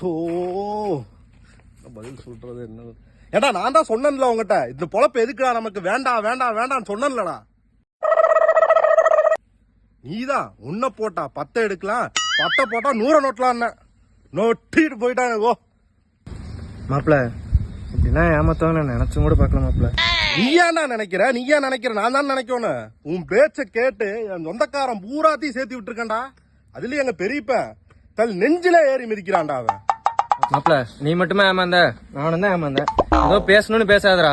தோ பதில் சொல்றது என்ன? ஏடா நான் தான் சொன்னேன்ல உங்ககிட்ட, இந்த பொழப்பு எதுக்குடா நமக்கு வேண்டாம் வேண்டாம் வேண்டாம் சொன்னேன்லடா. நீதான் உன்னை போட்டா 10 எடுக்கலாம், 10 போட்டா 100 நோட்டலாம் நொட்டிட்டு போயிட்டாங்க. ஓ மாப்பிள்ள, இப்படின்னா ஏமாத்தவங்க நினைச்சும் கூட பார்க்கல மாப்பிள்ள. நீ ஏன்டா நினைக்கிற? நீ ஏன் நினைக்கிற? நான் தான் நினைக்கணும். உன் பேச்ச கேட்டு என் சொந்தக்காரன் பூராத்தையும் சேர்த்து விட்டுருக்கேன்டா. அதுலயும் எங்க பெரியப்ப தல் நெஞ்சில ஏறி மிதிக்கிறான்டா அவன். மாப்பிள்ள, நீ மட்டுமே ஏமாந்த, நானும் தான் ஏமாந்தேன். ஏதோ பேசணும்னு பேசாதடா,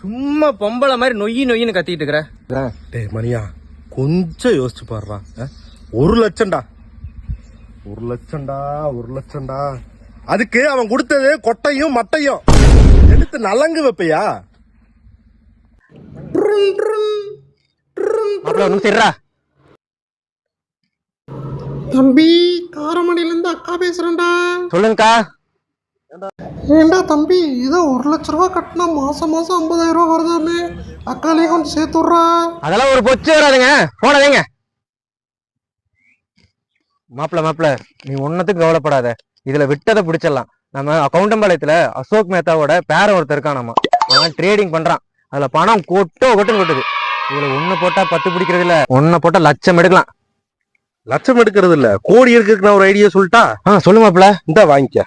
சும்மா பொம்பளை மாதிரி நொய்யின்னு கத்திட்டு இருக்கிற. டேய் மணியா, கொஞ்சம் யோசிச்சு பாடுறா. 1 லட்சம்டா, 1 லட்சம்டா, 1 லட்சம்டா. அதுக்கு அவன் கொடுத்தது கொட்டையும் மட்டையும் எடுத்து நலங்கு வைப்பையா? மாப்பிள்ள, ஒன்றும் சரிடா. தம்பி, காரமணிலேருந்து அக்கா பேசுறேன்டா. சொல்லுங்கக்கா. ஏண்டா தம்பி, ஏதோ 1 லட்ச ரூபா கட்டினா மாசம் 50,000 ரூபா வருதாமே, அக்காலையும் கொஞ்சம் சேர்த்து விட்றா. அதெல்லாம் ஒரு பொச்சு வராதுங்க, போன வைங்க. மாப்பிள்ள, நீ ஒன்னத்துக்கு கவலைப்படாத, இதுல விட்டதை பிடிச்சிடலாம். நம்ம கவுண்டம்பாளையத்துல அசோக் மேத்தாவோட பேர ஒருத்தர் இருக்கான். நம்ம அவன் ட்ரேடிங் பண்றான், அதுல பணம் கொட்டுன்னு கொட்டுது. இதுல 1 போட்டா 10 பிடிக்கிறது இல்ல, 1 போட்டா லட்சம் எடுக்கலாம். லட்சம் எடுக்கிறது இல்ல, கோடி எடுக்கிறதுக்கு நான் ஒரு ஐடியா சொல்லிட்டா. சொல்லு மாப்பிள்ள. இந்த வாங்கிக்க.